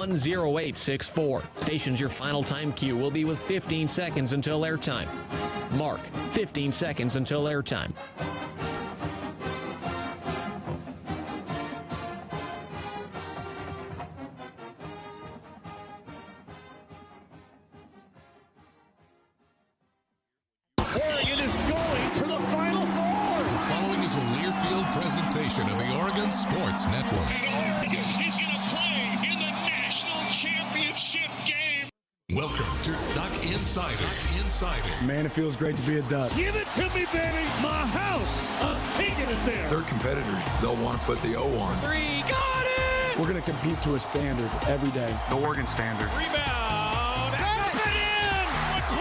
10864. Stations your final time cue will be with 15 seconds until airtime. Mark, 15 seconds until airtime. Oregon is going to the Final Four. The following is a Learfield presentation of the Oregon Sports Network. And Oregon is going to play in the national championship game. Welcome to Duck Insider. Man, it feels great to be a Duck. Give it to me, baby. My house. I'm taking it there. Their competitors, they'll want to put the O on. Three, got it. We're going to compete to a standard every day. The Oregon standard. Rebound. Up and in.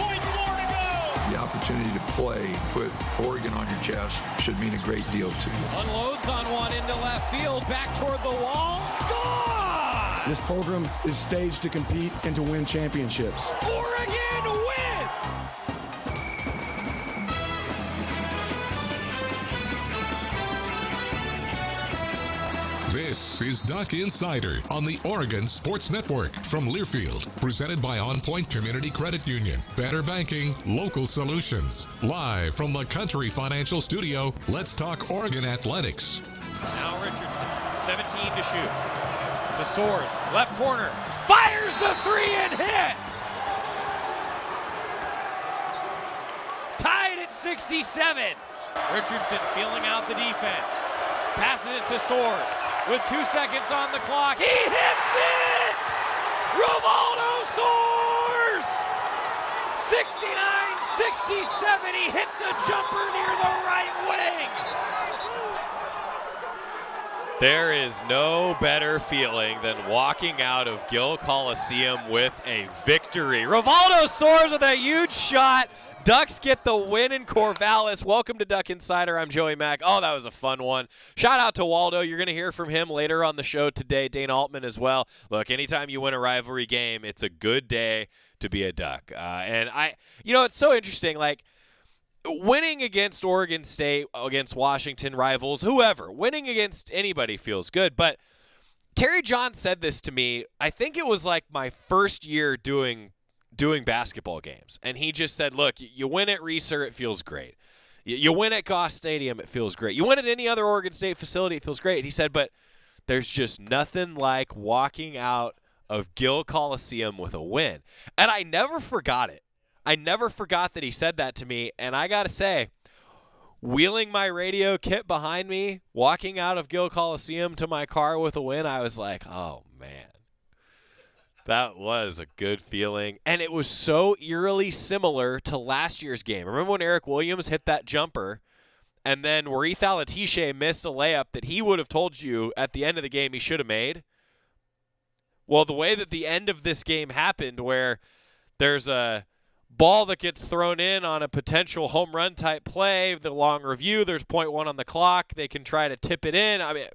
1 point more to go. The opportunity to play, put Oregon on your chest, should mean a great deal to you. Unloads on one into left field. Back toward the wall. Gone. This program is staged to compete and to win championships. Oregon wins. This is Duck Insider on the Oregon Sports Network from Learfield, presented by On Point Community Credit Union. Better banking, local solutions. Live from the Country Financial Studio, let's talk Oregon athletics. Now Richardson, 17 to shoot. To Soares, left corner, fires the three and hits! Tied at 67. Richardson feeling out the defense. Passes it to Soares with 2 seconds on the clock. He hits it! Rivaldo Soares! 69-67, he hits a jumper near the right wing. There is no better feeling than walking out of Gill Coliseum with a victory. Rivaldo Soares with a huge shot. Ducks get the win in Corvallis. Welcome to Duck Insider. I'm Joey Mack. Oh, that was a fun one. Shout out to Waldo. You're going to hear from him later on the show today. Dana Altman as well. Look, anytime you win a rivalry game, it's a good day to be a Duck. It's so interesting. Like, winning against Oregon State, against Washington rivals, whoever, winning against anybody feels good. But Terry John said this to me. I think it was like my first year doing basketball games. And he just said, look, you win at Reser, it feels great. You win at Goss Stadium, it feels great. You win at any other Oregon State facility, it feels great. He said, but there's just nothing like walking out of Gill Coliseum with a win. And I never forgot it. I never forgot that he said that to me. And I got to say, wheeling my radio kit behind me, walking out of Gill Coliseum to my car with a win, I was like, oh, man. That was a good feeling, and it was so eerily similar to last year's game. Remember when Eric Williams hit that jumper, and then Warith Alatishe missed a layup that he would have told you at the end of the game he should have made? Well, the way that the end of this game happened, where there's a ball that gets thrown in on a potential home run type play, the long review, there's 0.1 on the clock, they can try to tip it in. I mean,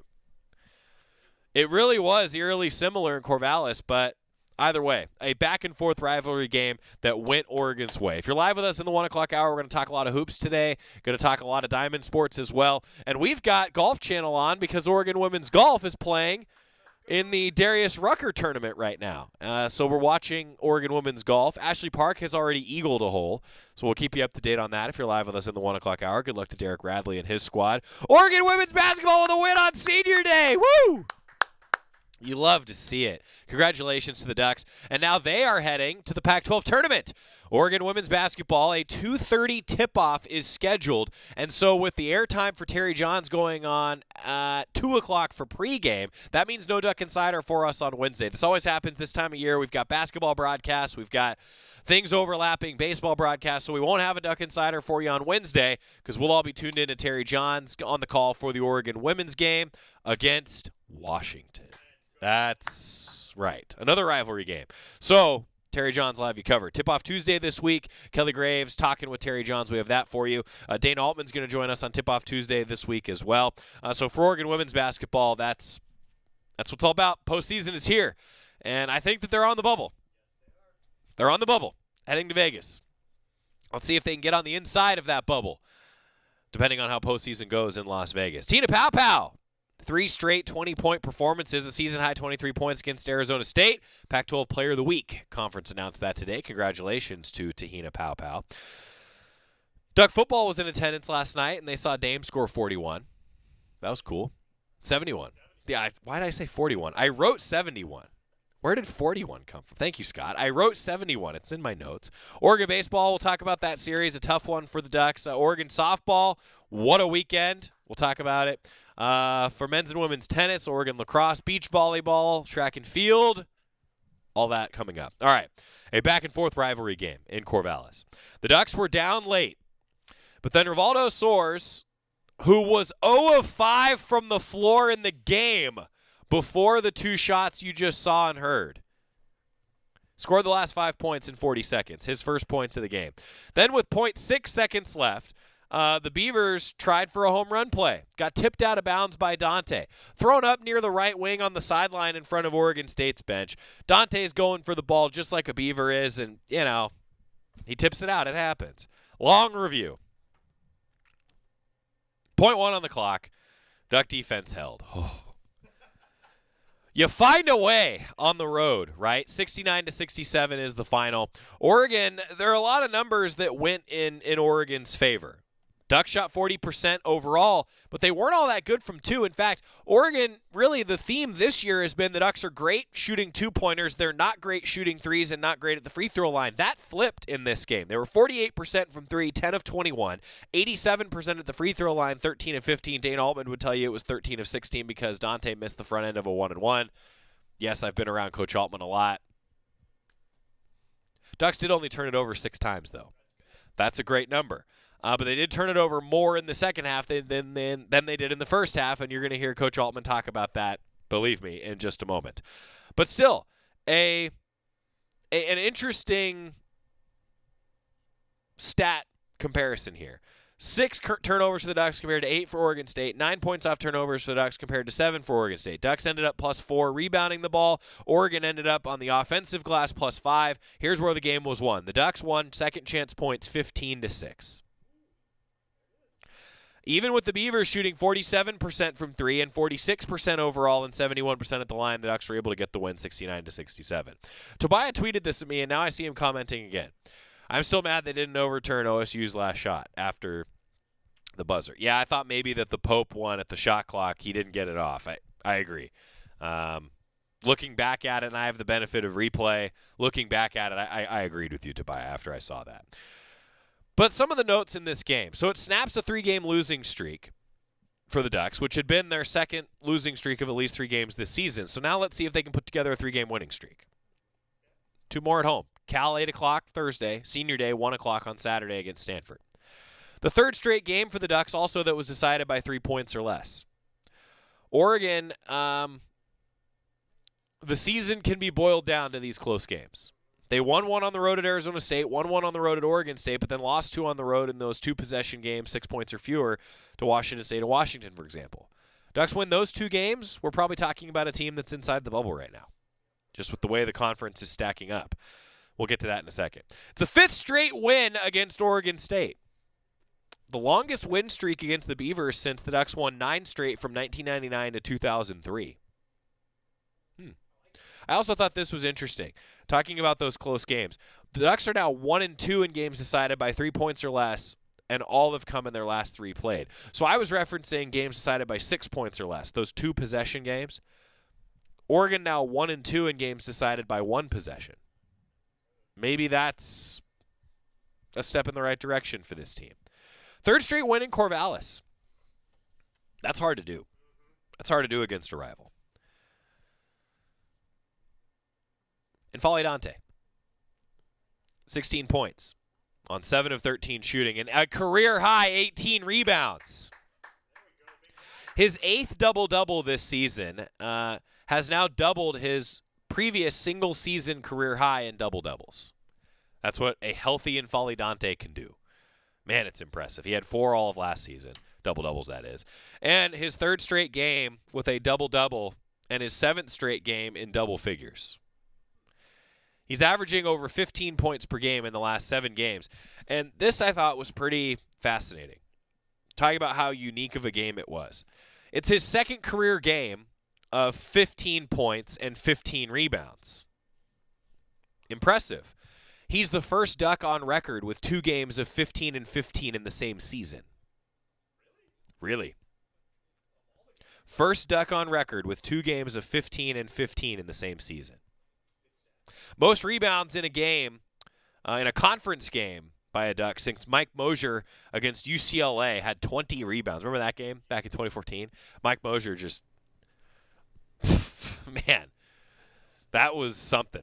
it really was eerily similar in Corvallis, but either way, a back-and-forth rivalry game that went Oregon's way. If you're live with us in the 1 o'clock hour, we're going to talk a lot of hoops today, going to talk a lot of diamond sports as well. And we've got Golf Channel on because Oregon women's golf is playing in the Darius Rucker tournament right now. So we're watching Oregon women's golf. Ashley Park has already eagled a hole, so we'll keep you up to date on that if you're live with us in the 1 o'clock hour. Good luck to Derek Radley and his squad. Oregon women's basketball with a win on Senior Day. Woo! You love to see it. Congratulations to the Ducks. And now they are heading to the Pac-12 tournament. Oregon women's basketball, a 2:30 tip-off is scheduled. And so with the airtime for Terry Johns going on at 2 o'clock for pregame, that means no Duck Insider for us on Wednesday. This always happens this time of year. We've got basketball broadcasts. We've got things overlapping, baseball broadcasts. So we won't have a Duck Insider for you on Wednesday because we'll all be tuned in to Terry Johns on the call for the Oregon women's game against Washington. That's right. Another rivalry game. So Terry Johns will have you covered. Tip-off Tuesday this week. Kelly Graves talking with Terry Johns. We have that for you. Dana Altman's going to join us on Tip-off Tuesday this week as well. So for Oregon women's basketball, that's what it's all about. Postseason is here. And I think that they're on the bubble. They're on the bubble, heading to Vegas. Let's see if they can get on the inside of that bubble, depending on how postseason goes in Las Vegas. Tina Pow Pow, 3 straight 20-point performances, a season-high 23 points against Arizona State. Pac-12 Player of the Week. Conference announced that today. Congratulations to Tahina Pow. Duck football was in attendance last night, and they saw Dame score 41. That was cool. 71. Yeah, why did I say 41? I wrote 71. Where did 41 come from? Thank you, Scott. I wrote 71. It's in my notes. Oregon baseball, we'll talk about that series. A tough one for the Ducks. Oregon softball, what a weekend. We'll talk about it. For men's and women's tennis, Oregon lacrosse, beach volleyball, track and field, all that coming up. All right, a back-and-forth rivalry game in Corvallis. The Ducks were down late, but then Rivaldo Soares, who was 0 of 5 from the floor in the game before the 2 shots you just saw and heard, scored the last 5 points in 40 seconds, his first points of the game. Then with 0.6 seconds left, the Beavers tried for a home run play. Got tipped out of bounds by Dante. Thrown up near the right wing on the sideline in front of Oregon State's bench. Dante's going for the ball just like a Beaver is, and, he tips it out. It happens. Long review. 0.1 on the clock. Duck defense held. You find a way on the road, right? 69-67 is the final. Oregon, there are a lot of numbers that went in Oregon's favor. Ducks shot 40% overall, but they weren't all that good from 2. In fact, Oregon, really the theme this year has been the Ducks are great shooting 2-pointers. They're not great shooting 3s and not great at the free throw line. That flipped in this game. They were 48% from 3, 10 of 21, 87% at the free throw line, 13 of 15. Dane Altman would tell you it was 13 of 16 because Dante missed the front end of a 1-and-1. Yes, I've been around Coach Altman a lot. Ducks did only turn it over 6 times, though. That's a great number. But they did turn it over more in the second half than they did in the first half, and you're going to hear Coach Altman talk about that, believe me, in just a moment. But still, an interesting stat comparison here. 6 turnovers for the Ducks compared to 8 for Oregon State. 9 points off turnovers for the Ducks compared to 7 for Oregon State. Ducks ended up +4 rebounding the ball. Oregon ended up on the offensive glass +5. Here's where the game was won. The Ducks won second chance points 15-6. Even with the Beavers shooting 47% from 3 and 46% overall and 71% at the line, the Ducks were able to get the win 69-67. Tobiah tweeted this at me, and now I see him commenting again. I'm still mad they didn't overturn OSU's last shot after the buzzer. Yeah, I thought maybe that the Pope one at the shot clock, he didn't get it off. I agree. Looking back at it, and I have the benefit of replay, looking back at it, I agreed with you, Tobiah, after I saw that. But some of the notes in this game. So it snaps a 3-game losing streak for the Ducks, which had been their second losing streak of at least 3 games this season. So now let's see if they can put together a 3-game winning streak. 2 more at home. Cal 8 o'clock Thursday, Senior Day 1 o'clock on Saturday against Stanford. The 3rd straight game for the Ducks also that was decided by 3 points or less. Oregon, the season can be boiled down to these close games. They won 1 on the road at Arizona State, won 1 on the road at Oregon State, but then lost 2 on the road in those 2-possession games, 6 points or fewer, to Washington State and Washington, for example. Ducks win those 2 games, we're probably talking about a team that's inside the bubble right now, just with the way the conference is stacking up. We'll get to that in a second. It's a 5th straight win against Oregon State. The longest win streak against the Beavers since the Ducks won 9 straight from 1999 to 2003. I also thought this was interesting, talking about those close games. The Ducks are now 1-2 in games decided by 3 points or less, and all have come in their last 3 played. So I was referencing games decided by 6 points or less, those 2-possession games. Oregon now 1-2 in games decided by 1 possession. Maybe that's a step in the right direction for this team. 3rd straight win in Corvallis. That's hard to do. That's hard to do against a rival. And Folly Dante, 16 points on 7 of 13 shooting and a career-high 18 rebounds. His 8th double-double this season has now doubled his previous single-season career high in double-doubles. That's what a healthy Folly Dante can do. Man, it's impressive. He had 4 all of last season, double-doubles that is. And his 3rd straight game with a double-double and his 7th straight game in double figures. He's averaging over 15 points per game in the last 7 games. And this, I thought, was pretty fascinating. Talking about how unique of a game it was. It's his second career game of 15 points and 15 rebounds. Impressive. He's the first Duck on record with 2 games of 15 and 15 in the same season. Really? First Duck on record with 2 games of 15 and 15 in the same season. Most rebounds in a game, in a conference game by a Duck since Mike Mosier against UCLA had 20 rebounds. Remember that game back in 2014? Mike Mosier just, man, that was something.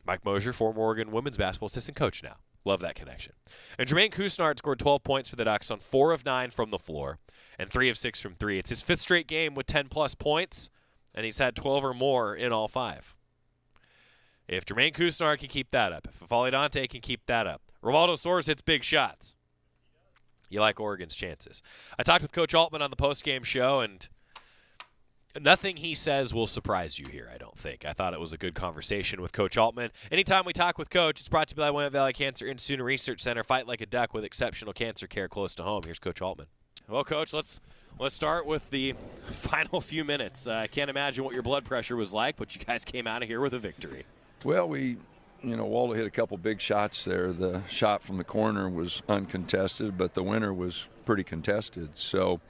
Mike Mosier, former Oregon women's basketball assistant coach now. Love that connection. And Jermaine Couisnard scored 12 points for the Ducks on 4 of 9 from the floor and 3 of 6 from 3. It's his 5th straight game with 10-plus points, and he's had 12 or more in all 5. If Jermaine Couisnard can keep that up, if Fafali Dante can keep that up, Rivaldo Soares hits big shots. You like Oregon's chances. I talked with Coach Altman on the postgame show, and nothing he says will surprise you here, I don't think. I thought it was a good conversation with Coach Altman. Anytime we talk with Coach, it's brought to you by Willamette Valley Cancer Institute and Research Center. Fight like a Duck with exceptional cancer care close to home. Here's Coach Altman. Well, Coach, let's start with the final few minutes. I can't imagine what your blood pressure was like, but you guys came out of here with a victory. Well, Waldo hit a couple big shots there. The shot from the corner was uncontested, but the winner was pretty contested. So,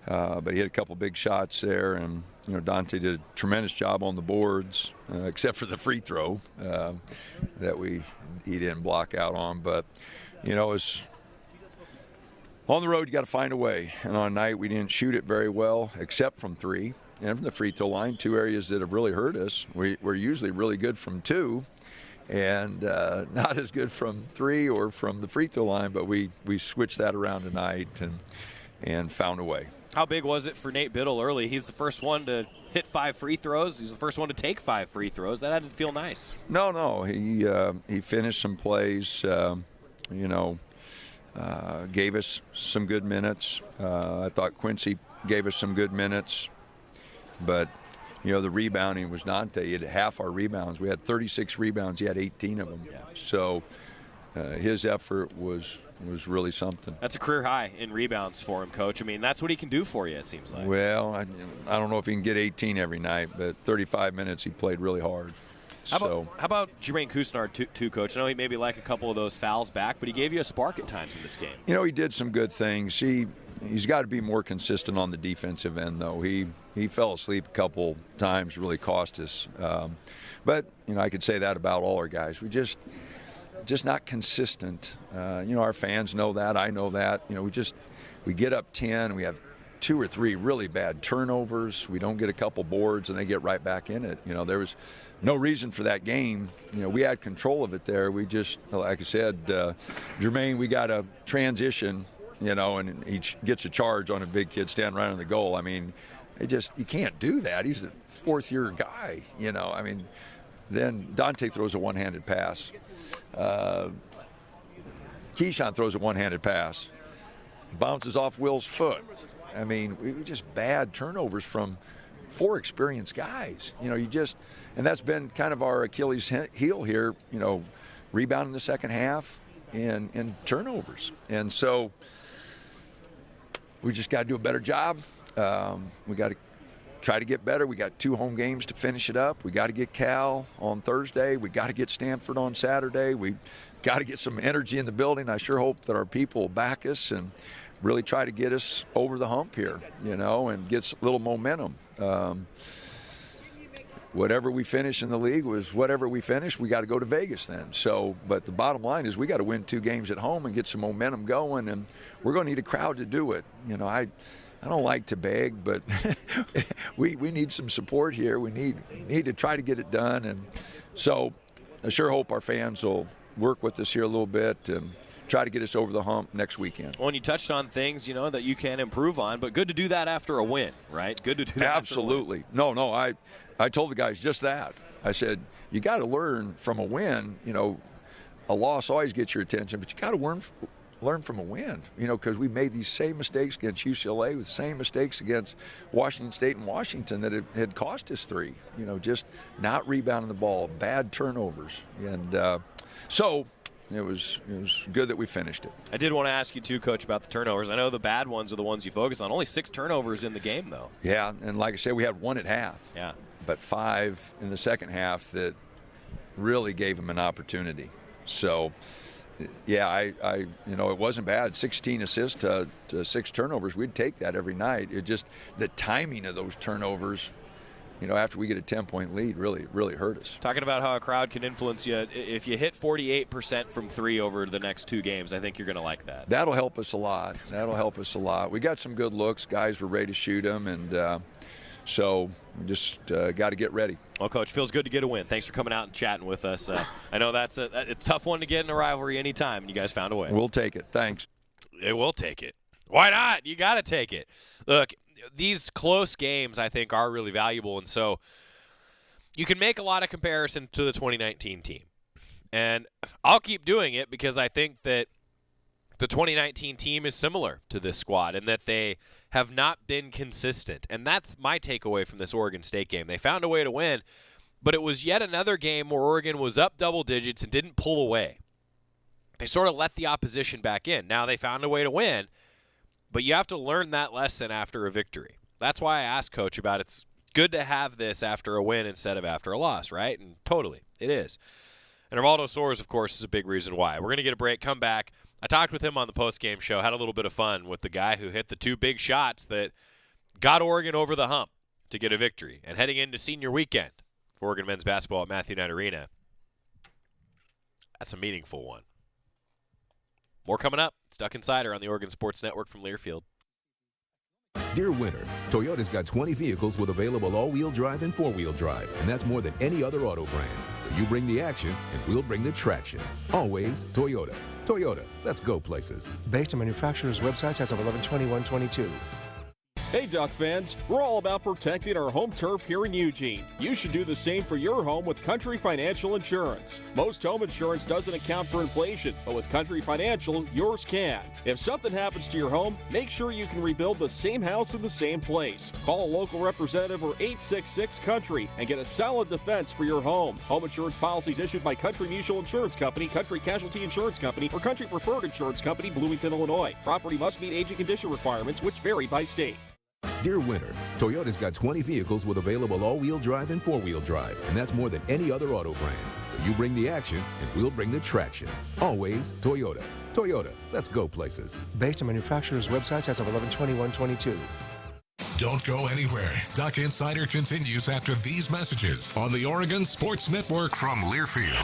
but he hit a couple big shots there, and Dante did a tremendous job on the boards, except for the free throw that he didn't block out on. But it's on the road, you got to find a way. And on night, we didn't shoot it very well, except from 3. And from the free throw line, 2 areas that have really hurt us. We're usually really good from 2, and not as good from 3 or from the free throw line. But we switched that around tonight and found a way. How big was it for Nate Biddle early? He's the first one to hit 5 free throws. He's the first one to take 5 free throws. That didn't feel nice. No. He finished some plays. Gave us some good minutes. I thought Quincy gave us some good minutes. But, the rebounding was Dante. He had half our rebounds. We had 36 rebounds. He had 18 of them. Yeah. So his effort was really something. That's a career high in rebounds for him, Coach. I mean, that's what he can do for you, it seems like. Well, I don't know if he can get 18 every night, but 35 minutes he played really hard. How about Jermaine Couisnard, too, Coach? I know he maybe like a couple of those fouls back, but he gave you a spark at times in this game. He did some good things. He's got to be more consistent on the defensive end, though. He fell asleep a couple times, really cost us. But I could say that about all our guys. We just not consistent. Our fans know that. I know that. We get up 10. We have 2 or 3 really bad turnovers. We don't get a couple boards, and they get right back in it. There was no reason for that game. We had control of it there. We just, like I said, Jermaine, we got a transition, and he gets a charge on a big kid standing right on the goal. I mean, you can't do that. He's a 4th-year guy, I mean, then Dante throws a one-handed pass. Keyshawn throws a one-handed pass. Bounces off Will's foot. I mean, we just bad turnovers from 4 experienced guys. And that's been kind of our Achilles heel here, rebound in the second half and turnovers. And so we just got to do a better job. We got to try to get better. We got 2 home games to finish it up. We got to get Cal on Thursday. We got to get Stanford on Saturday. We got to get some energy in the building. I sure hope that our people will back us and really try to get us over the hump here, and get a little momentum. Whatever we finish in the league was whatever we finish. We got to go to Vegas then. So, but the bottom line is we got to win 2 games at home and get some momentum going, and we're going to need a crowd to do it. I don't like to beg, but we need some support here. We need to try to get it done, and so I sure hope our fans will work with us here a little bit and try to get us over the hump next weekend. Well, and you touched on things, that you can improve on, but good to do that after a win, right? Good to do that. Absolutely. No, I told the guys just that. I said, you got to learn from a win. A loss always gets your attention, but you got to learn from a win, because we made these same mistakes against UCLA, with the same mistakes against Washington State and Washington that had cost us 3, just not rebounding the ball, bad turnovers. And so it was good that we finished it. I did want to ask you, too, Coach, about the turnovers. I know the bad ones are the ones you focus on. Only 6 turnovers in the game, though. Yeah, and like I said, we had 1 at half. Yeah. But 5 in the second half that really gave them an opportunity. So, yeah, I it wasn't bad. 16 assists to 6 turnovers. We'd take that every night. It just, the timing of those turnovers, after we get a 10-point lead, really hurt us. Talking about how a crowd can influence you, if you hit 48% from 3 over the next 2 games, I think you're going to like that. That'll help us a lot. We got some good looks. Guys were ready to shoot them, and so we just got to get ready. Well, Coach, feels good to get a win. Thanks for coming out and chatting with us. I know that's a tough one to get in a rivalry anytime, and you guys found a way. We'll take it. Thanks. We'll take it. Why not? You got to take it. Look, these close games, I think, are really valuable, and so you can make a lot of comparison to the 2019 team. And I'll keep doing it because I think that the 2019 team is similar to this squad and that they have not been consistent. And that's my takeaway from this Oregon State game. They found a way to win, but it was yet another game where Oregon was up double digits and didn't pull away. They sort of let the opposition back in. Now they found a way to win, but you have to learn that lesson after a victory. That's why I asked Coach about it's good to have this after a win instead of after a loss, right? And totally, it is. And Rivaldo Soares, of course, is a big reason why. We're going to get a break, come back. I talked with him on the post-game show, had a little bit of fun with the guy who hit the 2 big shots that got Oregon over the hump to get a victory. And heading into senior weekend for Oregon men's basketball at Matthew Knight Arena, that's a meaningful one. More coming up. It's Duck Insider on the Oregon Sports Network from Learfield. Dear winter, Toyota's got 20 vehicles with available all-wheel drive and four-wheel drive, and that's more than any other auto brand. So you bring the action, and we'll bring the traction. Always Toyota. Toyota, let's go places. Based on manufacturer's websites as of 11/21/22. Hey, Duck fans, we're all about protecting our home turf here in Eugene. You should do the same for your home with Country Financial Insurance. Most home insurance doesn't account for inflation, but with Country Financial, yours can. If something happens to your home, make sure you can rebuild the same house in the same place. Call a local representative or 866-COUNTRY and get a solid defense for your home. Home insurance policies issued by Country Mutual Insurance Company, Country Casualty Insurance Company, or Country Preferred Insurance Company, Bloomington, Illinois. Property must meet age and condition requirements, which vary by state. Dear winter, Toyota's got 20 vehicles with available all-wheel drive and four-wheel drive, and that's more than any other auto brand. So you bring the action, and we'll bring the traction. Always Toyota. Toyota, let's go places. Based on manufacturer's websites as of 11/21/22. Don't go anywhere. Duck Insider continues after these messages on the Oregon Sports Network from Learfield.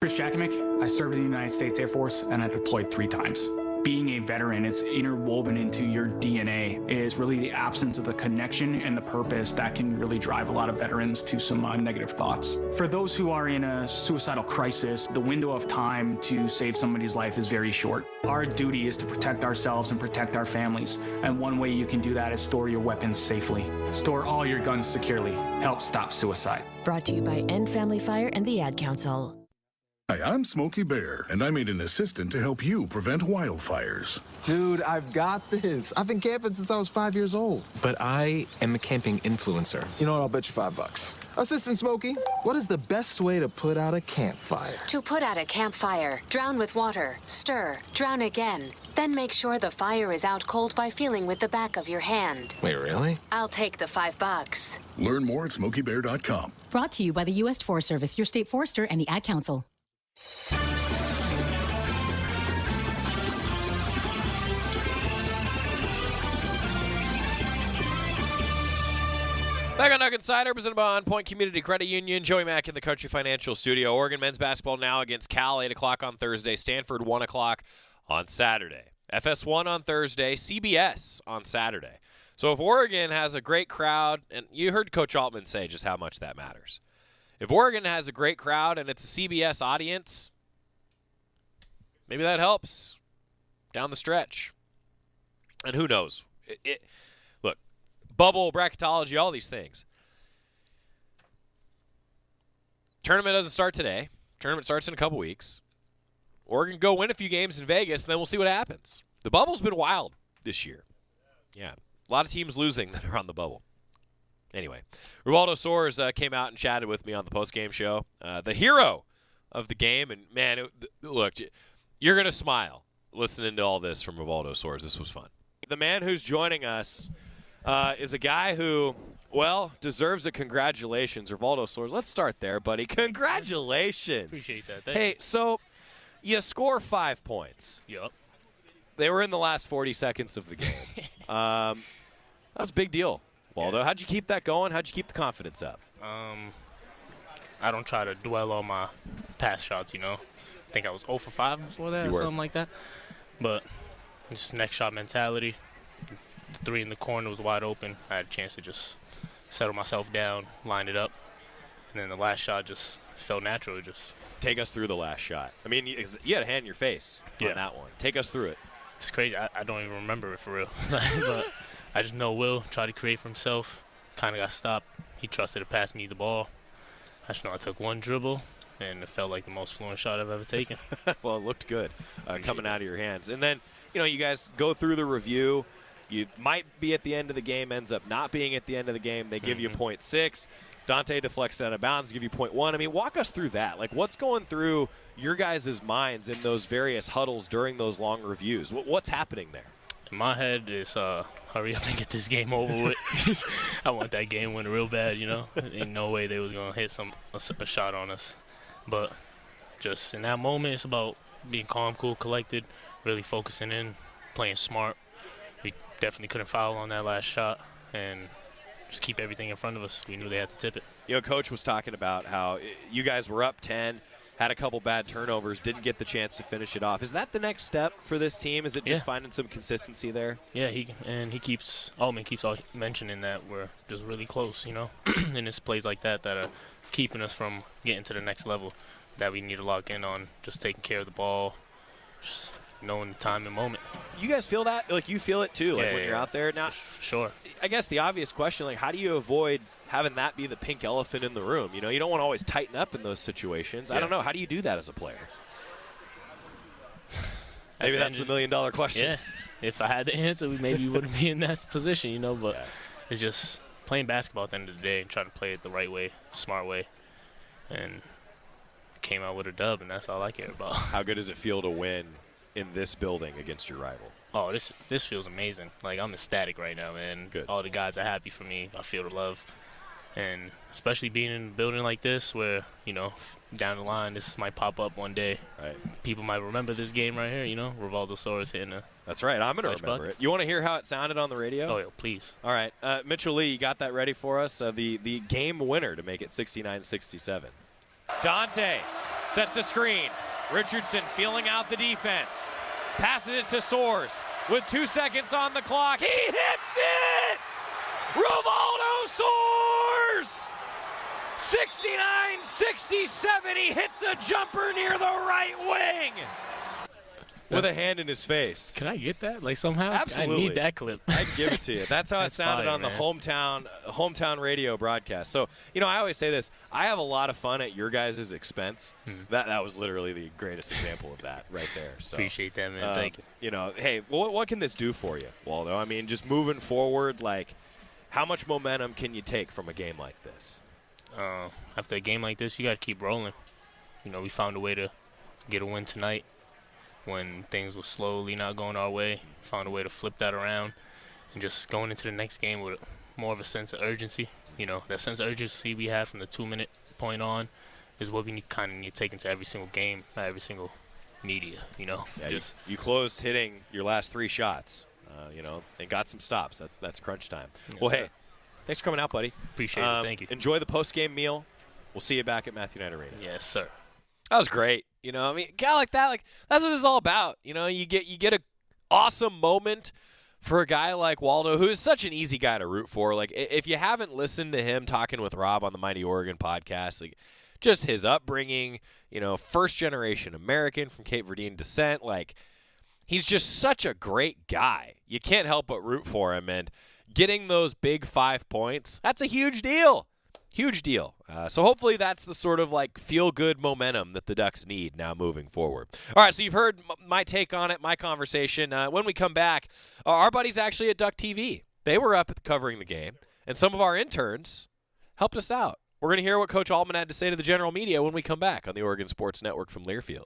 Chris Jakimick, I served in the United States Air Force and I deployed 3 times. Being a veteran, it's interwoven into your DNA. It is really the absence of the connection and the purpose that can really drive a lot of veterans to some negative thoughts. For those who are in a suicidal crisis, the window of time to save somebody's life is very short. Our duty is to protect ourselves and protect our families. And one way you can do that is store your weapons safely. Store all your guns securely. Help stop suicide. Brought to you by End Family Fire and the Ad Council. Hi, I'm Smokey Bear, and I made an assistant to help you prevent wildfires. Dude, I've got this. I've been camping since I was 5 years old. But I am a camping influencer. You know what? I'll bet you $5. Assistant Smokey, what is the best way to put out a campfire? To put out a campfire, drown with water, stir, drown again. Then make sure the fire is out cold by feeling with the back of your hand. Wait, really? I'll take the $5. Learn more at SmokeyBear.com. Brought to you by the U.S. Forest Service, your state forester, and the Ad Council. Back on Duck Insider, presented by On Point Community Credit Union. Joey Mack in the Country Financial Studio. Oregon men's basketball now against Cal, 8 o'clock on Thursday. Stanford, 1 o'clock on Saturday. FS1 on Thursday. CBS on Saturday. So if Oregon has a great crowd, and you heard Coach Altman say just how much that matters. If Oregon has a great crowd and it's a CBS audience, maybe that helps down the stretch. And who knows? Look, bubble, bracketology, all these things. Tournament doesn't start today. Tournament starts in a couple weeks. Oregon go win a few games in Vegas, and then we'll see what happens. The bubble's been wild this year. Yeah, a lot of teams losing that are on the bubble. Anyway, Rivaldo Soares came out and chatted with me on the postgame show. The hero of the game. And, man, look, you're going to smile listening to all this from Rivaldo Soares. This was fun. The man who's joining us is a guy who, well, deserves a congratulations. Rivaldo Soares, let's start there, buddy. Congratulations. Appreciate that. Thank Hey, you. so you score 5 points. Yup. They were in the last 40 seconds of the game. That was a big deal, Waldo. How'd you keep that going? How'd you keep the confidence up? I don't try to dwell on my past shots, you know. I think I was 0 for 5 before that or something like that. But just next shot mentality. The 3 in the corner was wide open. I had a chance to just settle myself down, line it up. And then the last shot just felt natural. Just take us through the last shot. I mean, you had a hand in your face on that one. Take us through it. It's crazy. I don't even remember it for real. But I just know Will tried to create for himself. Kind of got stopped. He trusted to pass me the ball. I just know I took one dribble, and it felt like the most fluent shot I've ever taken. Well, it looked good coming out of your hands. And then, you guys go through the review. You might be at the end of the game, ends up not being at the end of the game. They give you 0.6. Dante deflects out of bounds, give you 0.1. I mean, walk us through that. Like, what's going through your guys' minds in those various huddles during those long reviews? What's happening there? In my head, it's hurry up and get this game over with. I want that game win real bad, Ain't no way they was going to hit a shot on us. But just in that moment, it's about being calm, cool, collected, really focusing in, playing smart. We definitely couldn't foul on that last shot, and just keep everything in front of us. We knew they had to tip it. Coach was talking about how you guys were up 10, had a couple bad turnovers, didn't get the chance to finish it off. Is that the next step for this team? Is it just finding some consistency there? Yeah, Altman keeps mentioning that we're just really close, and it's plays like that are keeping us from getting to the next level that we need to lock in on, just taking care of the ball, just knowing the time and moment. You guys feel that? Like, you feel it too, when you're out there? Now, sure. I guess the obvious question, like, how do you avoid having that be the pink elephant in the room? You don't want to always tighten up in those situations. I don't know. How do you do that as a player? Maybe that's the million-dollar question. Yeah. If I had the answer, maybe we wouldn't be in that position, But it's just playing basketball at the end of the day and trying to play it the right way, smart way. And came out with a dub, and that's all I care about. How good does it feel to win in this building against your rival? Oh, this feels amazing. Like, I'm ecstatic right now, man. Good. All the guys are happy for me. I feel the love. And especially being in a building like this where, down the line, this might pop up one day. Right. People might remember this game right here, Rivaldo Soares hitting a That's right. I'm going to remember it. You want to hear how it sounded on the radio? Oh, yeah, please. All right. Mitchell Lee, you got that ready for us? The game winner to make it 69-67. Dante sets a screen. Richardson feeling out the defense. Passes it to Soares with 2 seconds on the clock. He hits it! Rivaldo Soares! 69-67. He hits a jumper near the right wing with a hand in his face. Can I get that? Like, somehow? Absolutely. I need that clip. I'd give it to you. That's how it sounded fire, on the man. hometown radio broadcast. So, I always say this. I have a lot of fun at your guys' expense. That was literally the greatest example of that right there. So, appreciate that, man. Thank you. Hey, what can this do for you, Waldo? I mean, just moving forward, like, how much momentum can you take from a game like this? After a game like this, you got to keep rolling. We found a way to get a win tonight when things were slowly not going our way. Found a way to flip that around and just going into the next game with more of a sense of urgency. That sense of urgency we had from the 2-minute point on is what we need to take into every single game, every single media, Yeah, you closed hitting your last 3 shots, and got some stops. That's crunch time. Yes, well, sir. hey, thanks for coming out, buddy. Appreciate it. Thank you. Enjoy the post-game meal. We'll see you back at Matthew Knight Arena. Yes, sir. That was great. A guy like that, that's what it's all about. You get an awesome moment for a guy like Waldo, who is such an easy guy to root for. Like, if you haven't listened to him talking with Rob on the Mighty Oregon podcast, like, just his upbringing, first-generation American from Cape Verdean descent, like, he's just such a great guy. You can't help but root for him, and getting those big 5 points, that's a huge deal. Huge deal. So hopefully that's the sort of like feel-good momentum that the Ducks need now moving forward. All right, so you've heard my take on it, my conversation. When we come back, our buddies actually at Duck TV, they were up covering the game, And some of our interns helped us out. We're going to hear what Coach Altman had to say to the general media when we come back on the Oregon Sports Network from Learfield.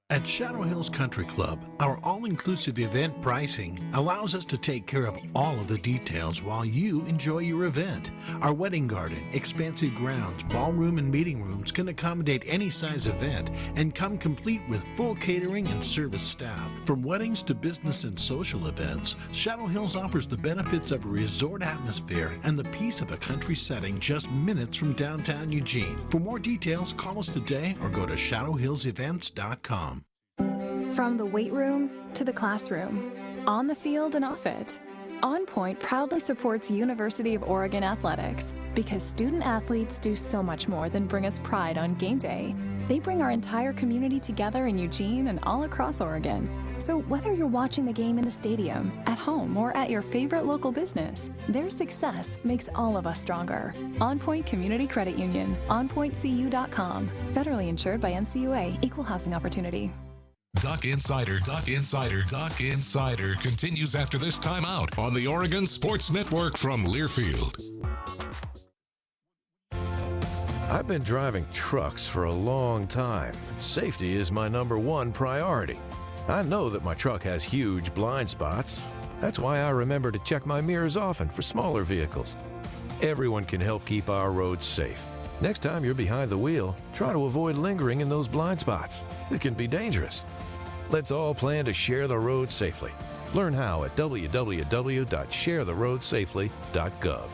At Shadow Hills Country Club, our all-inclusive event pricing allows us to take care of all of the details while you enjoy your event. Our wedding garden, expansive grounds, ballroom, and meeting rooms can accommodate any size event and come complete with full catering and service staff. From weddings to business and social events, Shadow Hills offers the benefits of a resort atmosphere and the peace of a country setting just minutes from downtown Eugene. For more details, call us today or go to shadowhillsevents.com. From the weight room to the classroom, on the field and off it, On Point proudly supports University of Oregon athletics because student athletes do so much more than bring us pride on game day. They bring our entire community together in Eugene and all across Oregon. So whether you're watching the game in the stadium, at home, or at your favorite local business, their success makes all of us stronger. On Point Community Credit Union, onpointcu.com. Federally insured by NCUA, Equal Housing Opportunity. Duck Insider continues after this timeout on the Oregon Sports Network from Learfield. I've been driving trucks for a long time, and safety is my #1 priority. I know that my truck has huge blind spots. That's why I remember to check my mirrors often for smaller vehicles. Everyone can help keep our roads safe. Next time you're behind the wheel, try to avoid lingering in those blind spots. It can be dangerous. Let's all plan to share the road safely. Learn how at www.sharetheroadsafely.gov.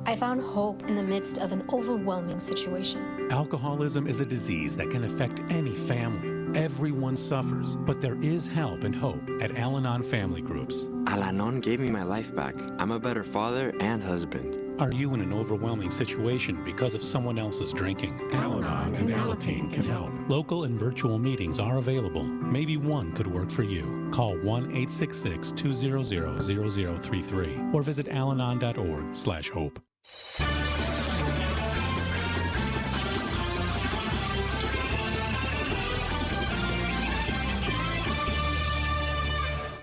I found hope in the midst of an overwhelming situation. Alcoholism is a disease that can affect any family. Everyone suffers, but there is help and hope at Al-Anon Family Groups. Al-Anon gave me my life back. I'm a better father and husband. Are you in an overwhelming situation because of someone else's drinking? Al-Anon and Alateen can help. Local and virtual meetings are available. Maybe one could work for you. Call 1-866-200-0033 or visit alanon.org/hope.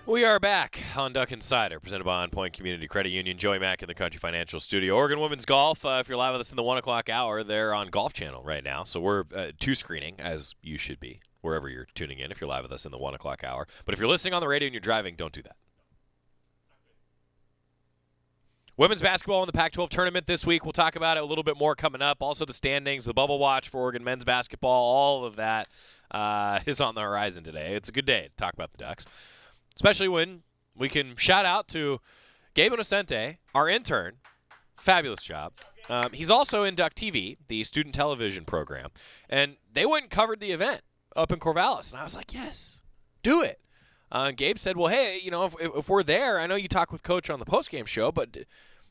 We are back on Duck Insider, presented by On Point Community Credit Union. Joey Mack in the Country Financial Studio. Oregon Women's Golf, if you're live with us in the 1 o'clock hour, they're on Golf Channel right now. So we're two-screening, as you should be, wherever you're tuning in if you're live with us in the 1 o'clock hour. But if you're listening on the radio and you're driving, don't do that. Women's basketball in the Pac-12 tournament this week. We'll talk about it a little bit more coming up. Also the standings, the bubble watch for Oregon men's basketball, all of that is on the horizon today. It's a good day to talk about the Ducks, especially when we can shout out to Gabe Innocente, our intern. Fabulous job. He's also in Duck TV, the student television program, and they went and covered the event up in Corvallis, and I was like, yes, do it. Gabe said, well, hey, you know, if we're there, I know you talk with Coach on the postgame show, but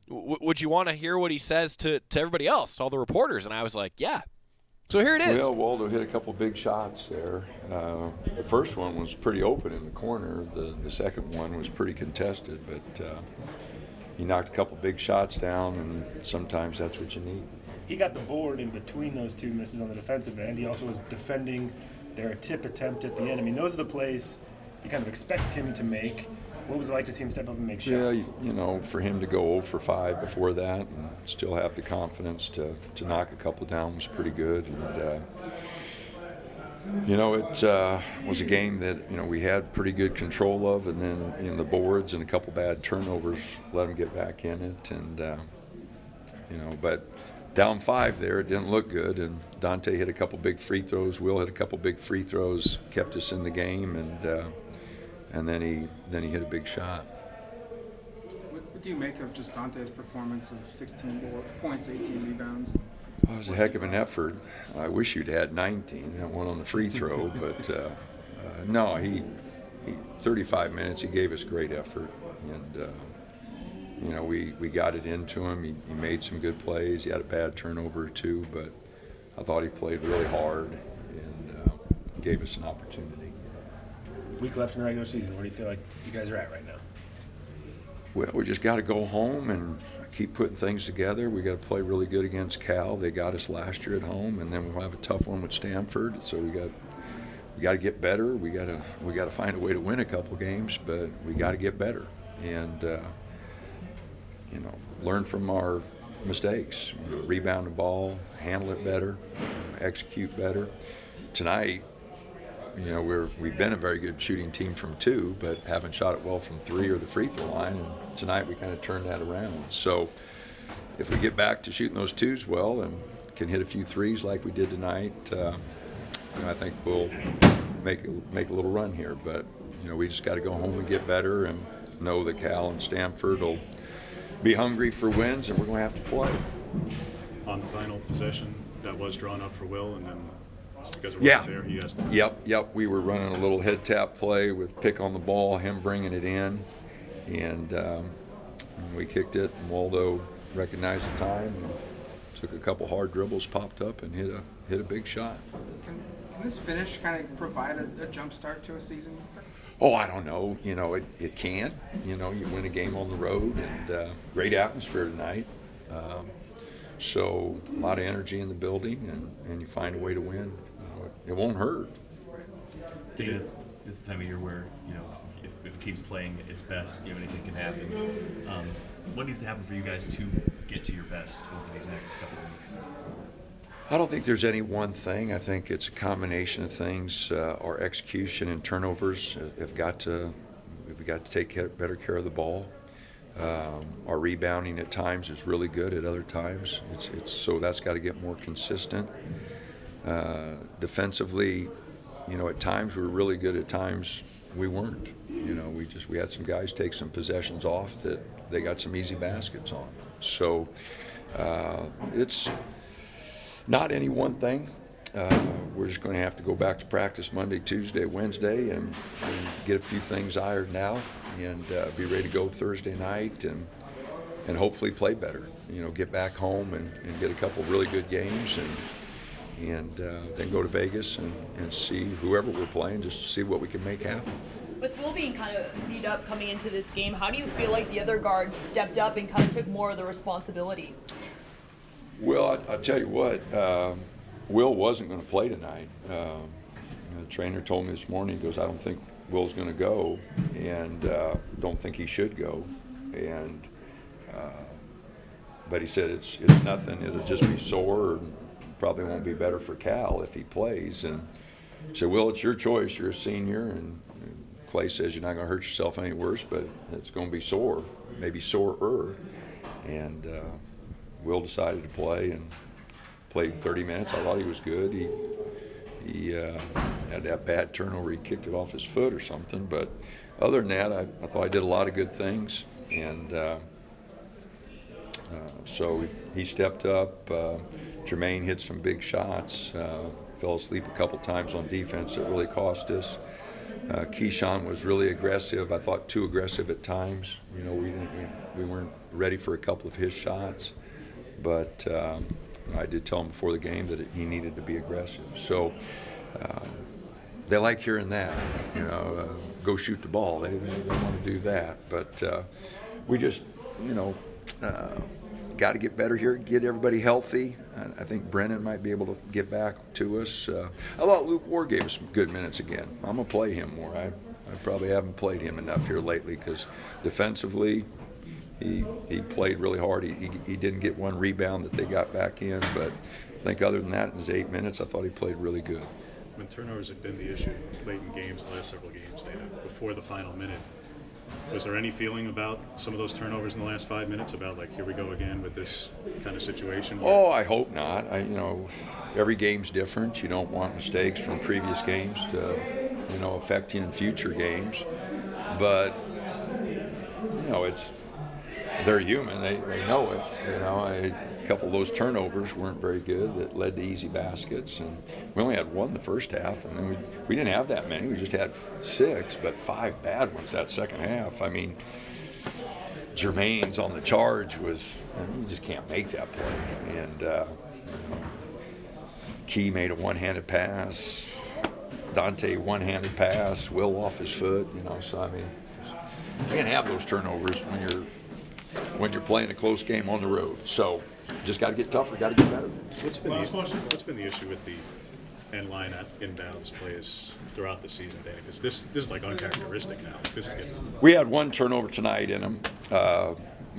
would you want to hear what he says to everybody else, to all the reporters? And I was like, yeah. So here it is. Well, Waldo hit a couple big shots there. The first one was pretty open in the corner. The second one was pretty contested, but he knocked a couple big shots down, and sometimes that's what you need. He got the board in between those two misses on the defensive end. He also was defending their tip attempt at the end. I mean, those are the plays you kind of expect him to make. What was it like to see him step up and make shots? Yeah, you know, for him to go 0 for 5 before that and still have the confidence to knock a couple down was pretty good. And, you know, it was a game that, you know, we had pretty good control of, and then in the boards and a couple bad turnovers let him get back in it. And, you know, but down 5 there, it didn't look good. And Dante hit a couple big free throws. Will hit a couple big free throws, kept us in the game. And then he hit a big shot. What do you make of just Dante's performance of 16 points, 18 rebounds? Well, it was a heck of an effort. I wish you'd had 19, that one on the free throw, but no, he 35 minutes, he gave us great effort. And, you know, we got it into him. He made some good plays. He had a bad turnover or two, but I thought he played really hard and gave us an opportunity. Week left in the regular season. Where do you feel like you guys are at right now? Well, we just got to go home and keep putting things together. We got to play really good against Cal. They got us last year at home, and then we'll have a tough one with Stanford. So we got to get better. We got to find a way to win a couple games, but we got to get better. and learn from our mistakes. Rebound the ball, handle it better, execute better. Tonight, we've been a very good shooting team from 2, but haven't shot it well from 3 or the free throw line. And tonight we kind of turned that around. So if we get back to shooting those 2s well and can hit a few 3s like we did tonight, I think we'll make a little run here. But we just got to go home and get better and know that Cal and Stanford will be hungry for wins, and we're going to have to play. On the final possession, that was drawn up for Will, and then because it wasn't there, he asked. Yep. We were running a little head tap play with pick on the ball, him bringing it in, and we kicked it. And Waldo recognized the time, and took a couple hard dribbles, popped up, and hit a big shot. Can this finish kind of provide a jump start to a season? Oh, I don't know. It can. You win a game on the road, and great atmosphere tonight. So a lot of energy in the building, and you find a way to win. It won't hurt. This is the time of year where if a team's playing its best, anything can happen. What needs to happen for you guys to get to your best over these next couple of weeks? I don't think there's any one thing. I think it's a combination of things. Our execution and turnovers we've got to take better care of the ball. Our rebounding at times is really good. At other times, so that's got to get more consistent. Defensively, at times we were really good. At times we weren't. We had some guys take some possessions off that they got some easy baskets on. So it's not any one thing. We're just going to have to go back to practice Monday, Tuesday, Wednesday, and get a few things ironed out, and be ready to go Thursday night, and hopefully play better. Get back home and get a couple really good games, and then go to Vegas and see whoever we're playing, just to see what we can make happen. With Will being kind of beat up coming into this game, how do you feel like the other guards stepped up and kind of took more of the responsibility? Well, I'll tell you what, Will wasn't going to play tonight. The trainer told me this morning, he goes, I don't think Will's going to go, and don't think he should go. And but he said it's nothing, it'll just be sore, and probably won't be better for Cal if he plays. And I said, Will, it's your choice, you're a senior, and Clay says you're not going to hurt yourself any worse, but it's going to be sore, maybe sorer. And Will decided to play and played 30 minutes. I thought he was good. He had that bad turnover. He kicked it off his foot or something. But other than that, I thought I did a lot of good things. And so he stepped up. Jermaine hit some big shots. Fell asleep a couple times on defense that really cost us. Keyshawn was really aggressive. I thought too aggressive at times. We weren't ready for a couple of his shots. But I did tell him before the game that he needed to be aggressive. So they like hearing that, go shoot the ball. They want to do that. But we just, got to get better here, get everybody healthy. I think Brennan might be able to get back to us. I thought Luke Ward gave us some good minutes again. I'm going to play him more. I probably haven't played him enough here lately because defensively, he played really hard. He didn't get one rebound that they got back in, but I think other than that, in his 8 minutes, I thought he played really good. When turnovers have been the issue late in games, the last several games, before the final minute, was there any feeling about some of those turnovers in the last 5 minutes about, like, here we go again with this kind of situation? Oh, I hope not. Every game's different. You don't want mistakes from previous games to, affect you in future games. But, they're human. They know it. A couple of those turnovers weren't very good that led to easy baskets, and we only had one the first half, and then we didn't have that many. We just had 6, but 5 bad ones that second half. I mean, Jermaine's on the charge you just can't make that play. And Key made a one-handed pass. Dante one-handed pass. Will off his foot. So I mean, you can't have those turnovers when you're playing a close game on the road. So just got to get tougher, got to get better. What's been the issue with the end line inbounds plays throughout the season, Danny? Because this is like uncharacteristic now. This is getting. We had one turnover tonight in them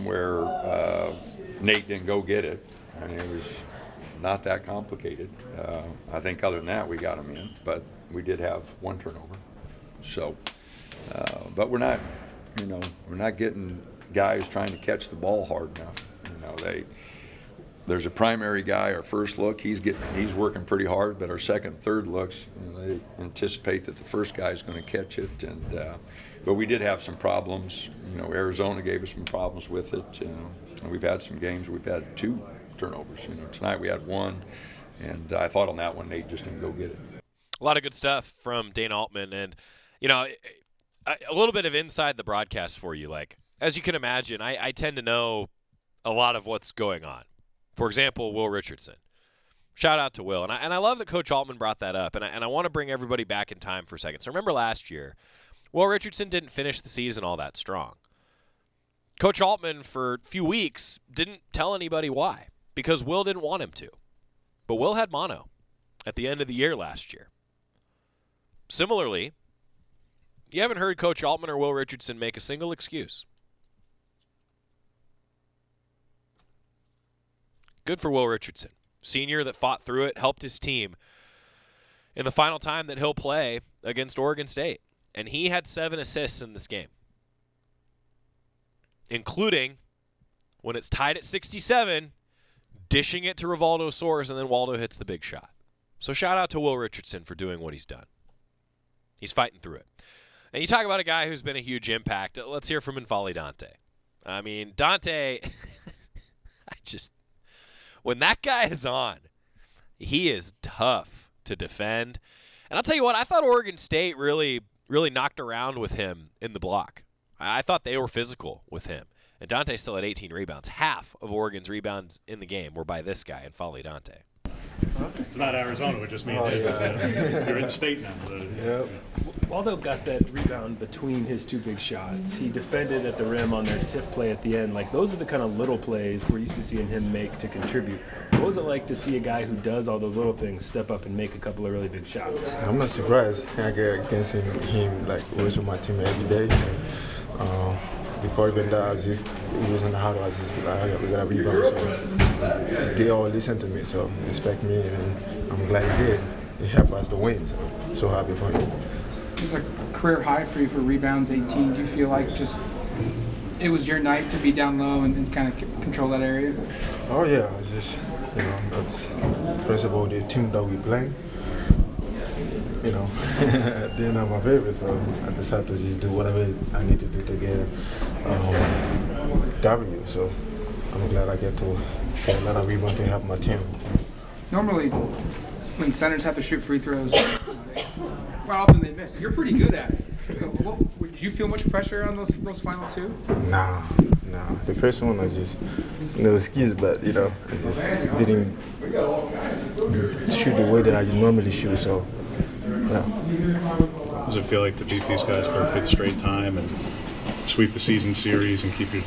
where Nate didn't go get it. I mean, it was not that complicated. I think other than that, we got them in, but we did have one turnover. So, but we're not getting guys trying to catch the ball hard enough. There's a primary guy. Our first look, he's working pretty hard, but our second, third looks, they anticipate that the first guy is going to catch it. And but we did have some problems. Arizona gave us some problems with it. And we've had some games where we've had 2 turnovers. Tonight we had 1, and I thought on that one Nate just didn't go get it. A lot of good stuff from Dana Altman, and a little bit of inside the broadcast for you. Like, as you can imagine, I tend to know a lot of what's going on. For example, Will Richardson. Shout out to Will. And I love that Coach Altman brought that up. And I want to bring everybody back in time for a second. So remember last year, Will Richardson didn't finish the season all that strong. Coach Altman, for a few weeks, didn't tell anybody why. Because Will didn't want him to. But Will had mono at the end of the year last year. Similarly, you haven't heard Coach Altman or Will Richardson make a single excuse. Good for Will Richardson, senior that fought through it, helped his team in the final time that he'll play against Oregon State. And he had 7 assists in this game, including, when it's tied at 67, dishing it to Rivaldo Soares, and then Waldo hits the big shot. So shout out to Will Richardson for doing what he's done. He's fighting through it. And you talk about a guy who's been a huge impact. Let's hear from N'Faly Dante. I mean, Dante, when that guy is on, he is tough to defend. And I'll tell you what, I thought Oregon State really knocked around with him in the block. I thought they were physical with him. And Dante still had 18 rebounds. Half of Oregon's rebounds in the game were by this guy, N'Faly Dante. It's not Arizona, it just means you're in state now. Yep. Waldo got that rebound between his 2 big shots. He defended at the rim on their tip play at the end. Like, those are the kind of little plays we're used to seeing him make to contribute. What was it like to see a guy who does all those little things step up and make a couple of really big shots? I'm not surprised. I get against him like works with my team every day. So, before even that, I was just using the hard. I was just like, we got a rebound. So they all listen to me, so respect me, and I'm glad he did. He helped us to win. So I'm so happy for him. It was a career high for you for rebounds, 18. Do you feel like just it was your night to be down low and kind of control that area? Oh yeah, it's just that's first of all the team that we playing. They're not my favorite, so I decided to just do whatever I need to do to get W. So I'm glad I get to get a lot of rebound to help my team. Normally, when centers have to shoot free throws, well, often they miss. You're pretty good at it. Did you feel much pressure on those final 2? Nah. The first one was just no excuse, but I just didn't shoot the way that I normally shoot. So. Yeah. What does it feel like to beat these guys for a 5th straight time and sweep the season series and keep your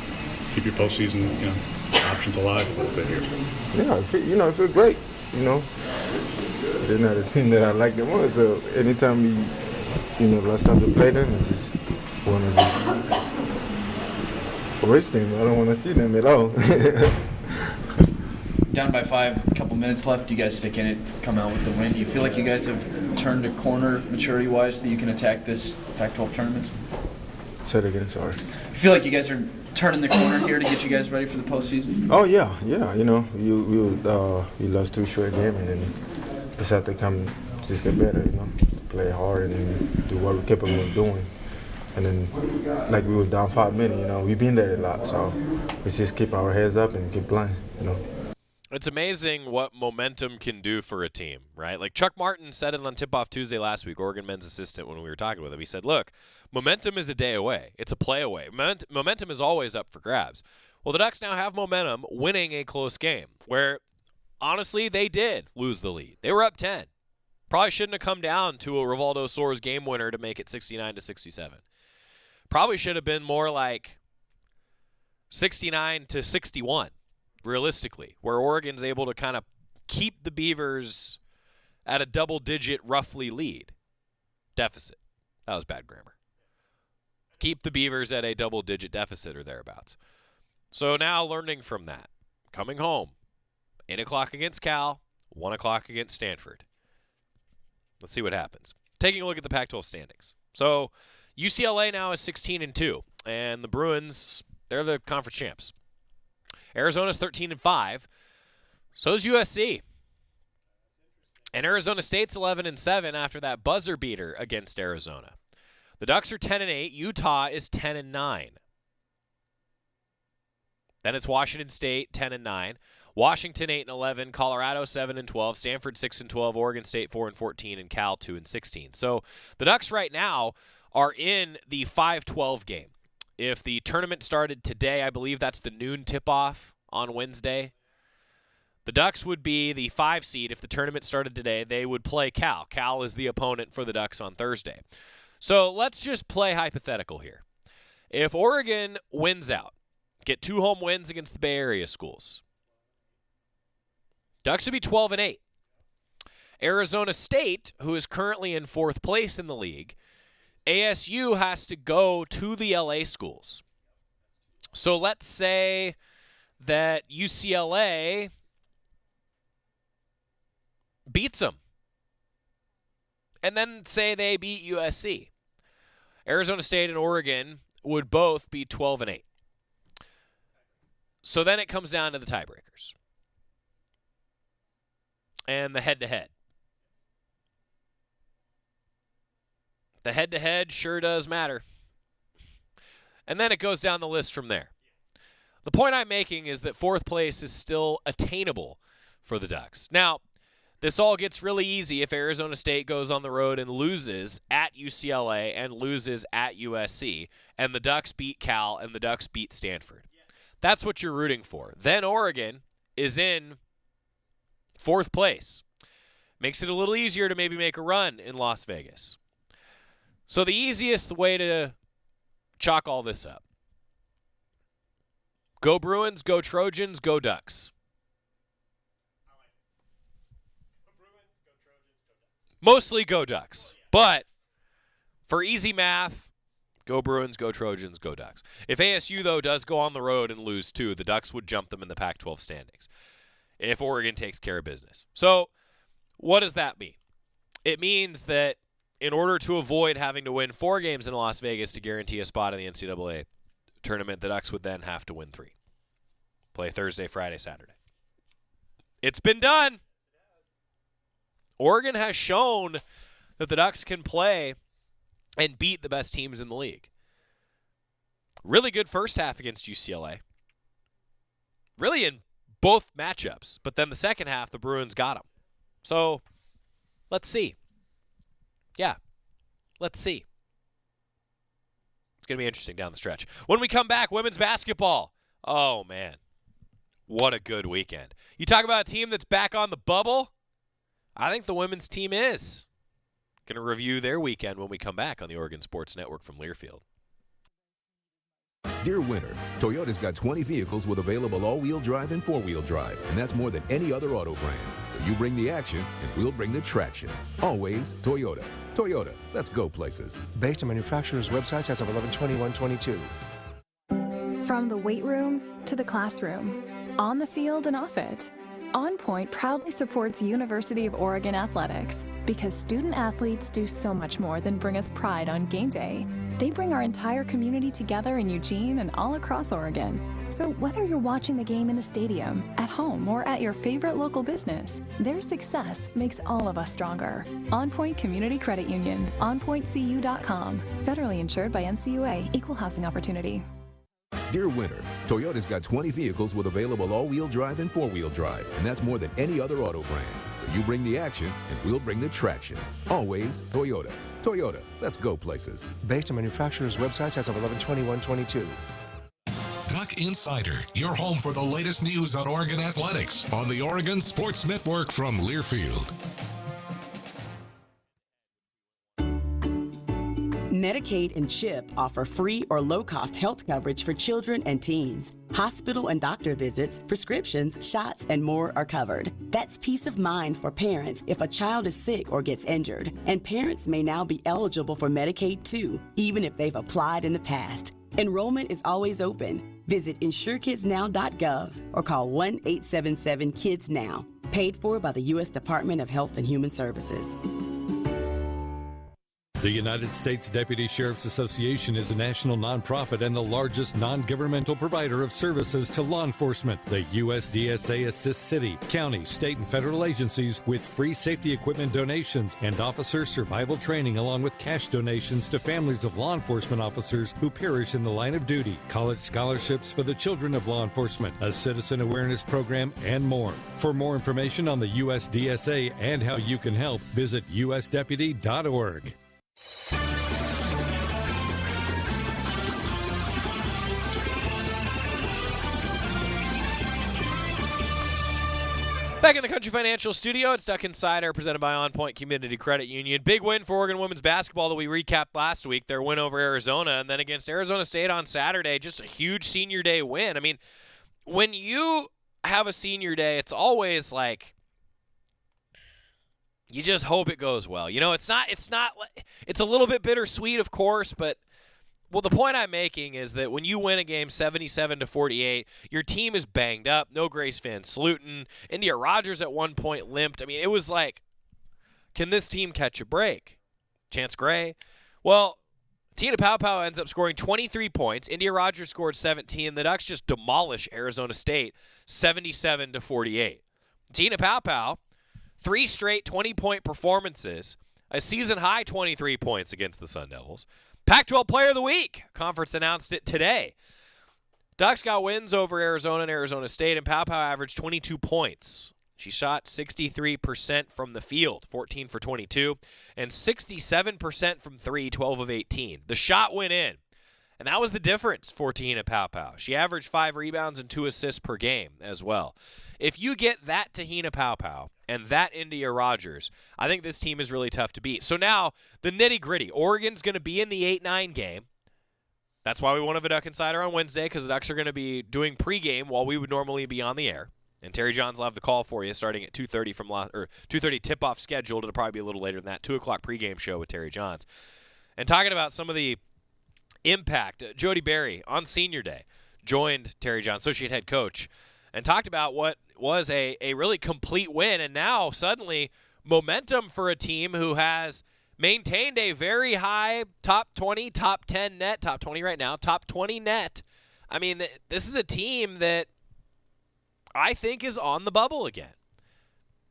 postseason options alive a little bit here? Yeah, I feel great. They're not a team that I like the most. So anytime last time we played them, it's just want to just erase them. I don't want to see them at all. Down by 5, a couple minutes left. You guys stick in it, come out with the win. Do you feel like you guys have turned a corner maturity-wise that you can attack this Pac-12 tournament? Say it again, sorry. You feel like you guys are turning the corner here to get you guys ready for the postseason? Oh yeah. We lost 2 straight games and then decided to come just get better. Play hard and then do what we're capable of doing. And then, like we were down 5 minutes, we've been there a lot, so we just keep our heads up and keep playing. It's amazing what momentum can do for a team, right? Like Chuck Martin said it on Tip-Off Tuesday last week, Oregon men's assistant, when we were talking with him. He said, look, momentum is a day away. It's a play away. Momentum is always up for grabs. Well, the Ducks now have momentum winning a close game where, honestly, they did lose the lead. They were up 10. Probably shouldn't have come down to a Rivaldo Soares game winner to make it 69-67. Probably should have been more like 69-61. Realistically, where Oregon's able to kind of keep the Beavers at a double-digit roughly lead. Deficit. That was bad grammar. Keep the Beavers at a double-digit deficit or thereabouts. So now learning from that. Coming home. 8 o'clock against Cal, 1 o'clock against Stanford. Let's see what happens. Taking a look at the Pac-12 standings. So UCLA now is 16-2, and the Bruins, they're the conference champs. Arizona's 13-5. So is USC. And Arizona State's 11-7 after that buzzer beater against Arizona. The Ducks are 10-8. Utah is 10-9. Then it's Washington State 10-9. Washington 8-11, Colorado 7-12, Stanford 6-12, Oregon State 4-14, and Cal 2-16. So the Ducks right now are in the 5-12 game. If the tournament started today, I believe that's the noon tip-off on Wednesday. The Ducks would be the 5 seed. If the tournament started today, they would play Cal. Cal is the opponent for the Ducks on Thursday. So let's just play hypothetical here. If Oregon wins out, get 2 home wins against the Bay Area schools, Ducks would be 12-8. Arizona State, who is currently in 4th place in the league, ASU has to go to the LA schools. So let's say that UCLA beats them. And then say they beat USC. Arizona State and Oregon would both be 12-8. So then it comes down to the tiebreakers. And the head-to-head. The head-to-head sure does matter. And then it goes down the list from there. The point I'm making is that 4th place is still attainable for the Ducks. Now, this all gets really easy if Arizona State goes on the road and loses at UCLA and loses at USC, and the Ducks beat Cal and the Ducks beat Stanford. That's what you're rooting for. Then Oregon is in 4th place. Makes it a little easier to maybe make a run in Las Vegas. So the easiest way to chalk all this up. Go Bruins, go Trojans, go Ducks. Mostly go Ducks. But for easy math, go Bruins, go Trojans, go Ducks. If ASU, though, does go on the road and lose 2, the Ducks would jump them in the Pac-12 standings if Oregon takes care of business. So what does that mean? It means that in order to avoid having to win 4 games in Las Vegas to guarantee a spot in the NCAA tournament, the Ducks would then have to win 3. Play Thursday, Friday, Saturday. It's been done. Oregon has shown that the Ducks can play and beat the best teams in the league. Really good first half against UCLA. Really in both matchups. But then the second half, the Bruins got them. So, let's see. Yeah, let's see. It's going to be interesting down the stretch. When we come back, women's basketball. Oh, man. What a good weekend. You talk about a team that's back on the bubble? I think the women's team is. Going to review their weekend when we come back on the Oregon Sports Network from Learfield. Dear winter, Toyota's got 20 vehicles with available all-wheel drive and four-wheel drive, and that's more than any other auto brand. So you bring the action, and we'll bring the traction. Always Toyota. Toyota, let's go places. Based on manufacturer's websites as of 11/21/22. From the weight room to the classroom, on the field and off it, On Point proudly supports University of Oregon athletics because student athletes do so much more than bring us pride on game day. They bring our entire community together in Eugene and all across Oregon. So whether you're watching the game in the stadium, at home, or at your favorite local business, their success makes all of us stronger. On Point Community Credit Union, onpointcu.com. Federally insured by NCUA, Equal Housing Opportunity. Dear winter, Toyota's got 20 vehicles with available all-wheel drive and four-wheel drive, and that's more than any other auto brand. So you bring the action, and we'll bring the traction. Always Toyota. Toyota, let's go places. Based on manufacturer's websites as of 11/21/22. Duck Insider, your home for the latest news on Oregon athletics on the Oregon Sports Network from Learfield. Medicaid and CHIP offer free or low-cost health coverage for children and teens. Hospital and doctor visits, prescriptions, shots, and more are covered. That's peace of mind for parents if a child is sick or gets injured. And parents may now be eligible for Medicaid too, even if they've applied in the past. Enrollment is always open. Visit insurekidsnow.gov or call 1-877-KIDS-NOW. Paid for by the U.S. Department of Health and Human Services. The United States Deputy Sheriff's Association is a national nonprofit and the largest non-governmental provider of services to law enforcement. The USDSA assists city, county, state, and federal agencies with free safety equipment donations and officer survival training, along with cash donations to families of law enforcement officers who perish in the line of duty, college scholarships for the children of law enforcement, a citizen awareness program, and more. For more information on the USDSA and how you can help, visit usdeputy.org. Back in the Country Financial Studio, it's Duck Insider presented by On Point Community Credit Union. Big win for Oregon women's basketball that we recapped last week. Their win over Arizona, and then against Arizona State on Saturday, just a huge senior day win. I mean, when you have a senior day, it's always like you just hope it goes well. You know, it's a little bit bittersweet, of course, but well, the point I'm making is that when you win a game 77-48, your team is banged up. No Grace Van Sluten. India Rogers at one point limped. I mean, it was like, can this team catch a break? Chance Gray. Well, Tina Paopao ends up scoring 23 points. India Rogers scored 17. The Ducks just demolish Arizona State 77-48. Tina Paopao, 3 straight 20-point performances, a season-high 23 points against the Sun Devils. Pac-12 Player of the Week. Conference announced it today. Ducks got wins over Arizona and Arizona State, and Paopao averaged 22 points. She shot 63% from the field, 14 for 22, and 67% from 3, 12 of 18. The shot went in, and that was the difference for Tina Paopao. She averaged 5 rebounds and 2 assists per game as well. If you get that Tina Paopao and that India Rogers, I think this team is really tough to beat. So now, the nitty-gritty. Oregon's going to be in the 8-9 game. That's why we won't have a Duck Insider on Wednesday, because the Ducks are going to be doing pregame while we would normally be on the air. And Terry Johns will have the call for you starting at 2:30 or 2:30 tip-off scheduled. It'll probably be a little later than that. 2 o'clock pregame show with Terry Johns. And talking about some of the impact, Jody Berry on Senior Day joined Terry Johns, associate head coach, and talked about what was a really complete win, and now suddenly momentum for a team who has maintained a very high top 20, top 10 net, top 20 right now, top 20 net. I mean, this is a team that I think is on the bubble again.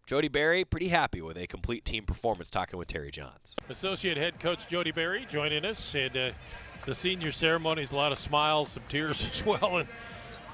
Jody Berry, pretty happy with a complete team performance, talking with Terry Johns. Associate head coach Jody Berry joining us, and it's the senior ceremonies, a lot of smiles, some tears as well,